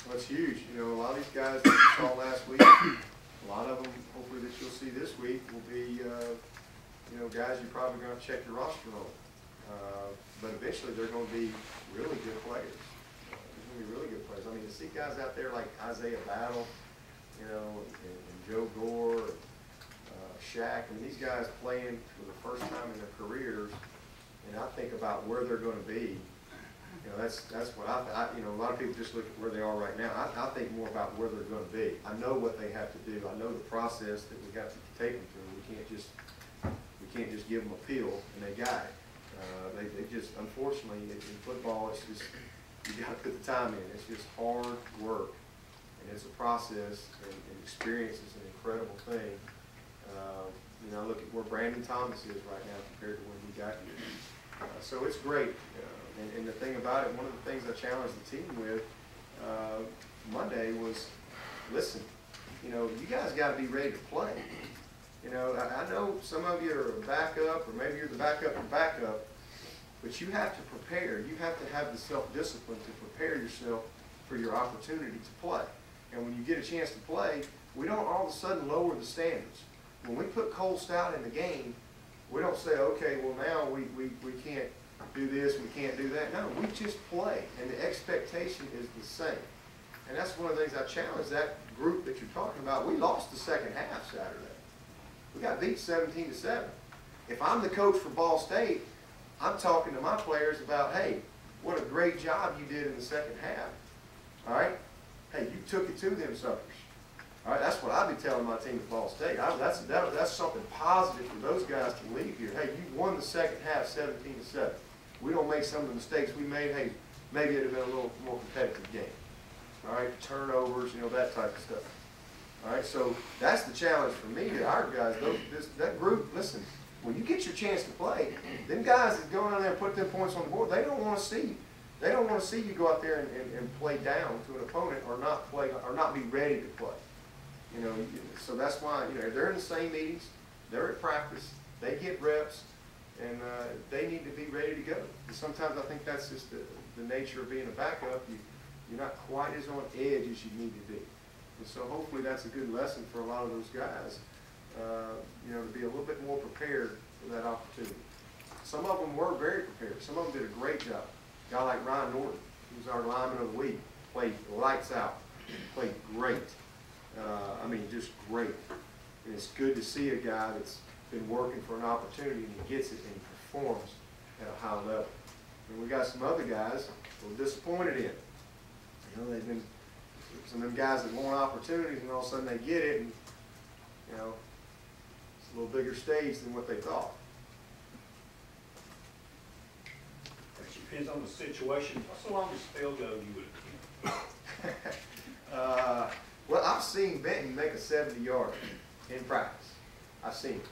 Well, it's huge. You know, a lot of these guys that you saw last week, a lot of them, hopefully that you'll see this week, will be, you know, guys you're probably going to check your roster on. But eventually they're going to be really good players. They're going to be really good players. I mean, to see guys out there like Isaiah Battle, you know, and Joe Gore, Shaq, I mean, these guys playing for the first time in their careers, and I think about where they're going to be. You know, that's what you know, a lot of people just look at where they are right now. I think more about where they're going to be. I know what they have to do. I know the process that we got to take them through. We can't just give them a pill and they got it. They just, unfortunately, in football, it's just, you got to put the time in. It's just hard work, and it's a process, and experience is an incredible thing. You know, look at where Brandon Thomas is right now compared to when he got here. So it's great. And the thing about it, one of the things I challenged the team with Monday was, listen, you know, you guys got to be ready to play. You know, I know some of you are a backup, or maybe you're the backup or backup, but you have to prepare. You have to have the self-discipline to prepare yourself for your opportunity to play. And when you get a chance to play, we don't all of a sudden lower the standards. When we put Cole Stout in the game, we don't say, okay, well now we can't do this, we can't do that. No, we just play, and the expectation is the same. And that's one of the things I challenge that group that you're talking about. We lost the second half Saturday. We got beat 17-7. If I'm the coach for Ball State, I'm talking to my players about, hey, what a great job you did in the second half. All right? Hey, you took it to them suckers. All right, that's what I'd be telling my team at Ball State. That's something positive for those guys to leave here. Hey, you won the second half 17-7. We don't make some of the mistakes we made. Hey, maybe it'd have been a little more competitive game. All right, turnovers, you know, that type of stuff. All right, so that's the challenge for me to our guys. That group, listen, when you get your chance to play, them guys that go out there and put them points on the board, they don't want to see you. They don't want to see you go out there and play down to an opponent or not play or not be ready to play. You know, so that's why, you know, they're in the same meetings, they're at practice, they get reps, and they need to be ready to go. And sometimes I think that's just the nature of being a backup. You're not quite as on edge as you need to be. And so hopefully that's a good lesson for a lot of those guys, you know, to be a little bit more prepared for that opportunity. Some of them were very prepared. Some of them did a great job. A guy like Ryan Norton, who's our lineman of the week, played lights out, played great. I mean, just great. And it's good to see a guy that's been working for an opportunity and he gets it and he performs at a high level. And we got some other guys we're disappointed in. You know, they've been some of them guys that want opportunities and all of a sudden they get it and, you know, it's a little bigger stage than what they thought. It depends on the situation. What's the longest field goal you would have? Well, I've seen Benton make a 70-yarder in practice. I've seen it.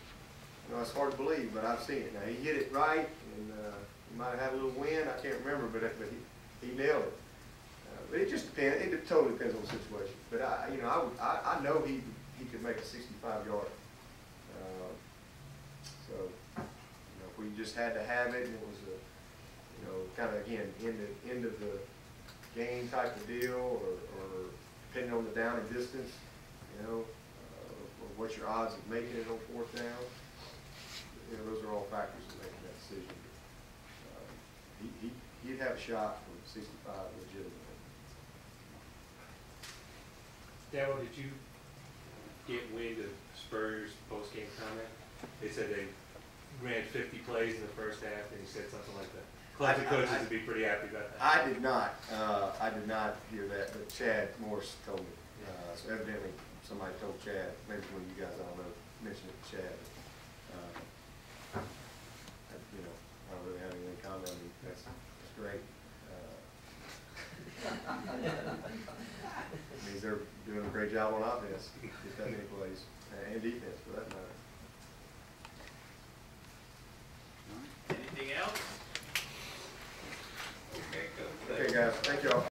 You know, it's hard to believe, but I've seen it. Now, he hit it right, and he might have had a little wind. I can't remember, but he nailed it. But it just depends. It totally depends on the situation. But you know, I know he could make a 65-yarder. So, you know, if we just had to have it, and it was a, you know, kind of again end of the game type of deal, or depending on the down and distance, you know, or what's your odds of making it on fourth down. You know, those are all factors in making that decision. He'd have a shot from 65 legitimately. Dabo, did you get wind of Spurrier's post-game comment? They said they ran 50 plays in the first half, and he said something like that. Clemson coaches would be pretty happy about that. I did not hear that, but Chad Morse told me. So evidently somebody told Chad, maybe one of you guys, I don't know, mentioned it to Chad. You know, I don't really have anything to comment on. That's great. It means they're doing a great job on offense, get that many plays, and defense for that matter.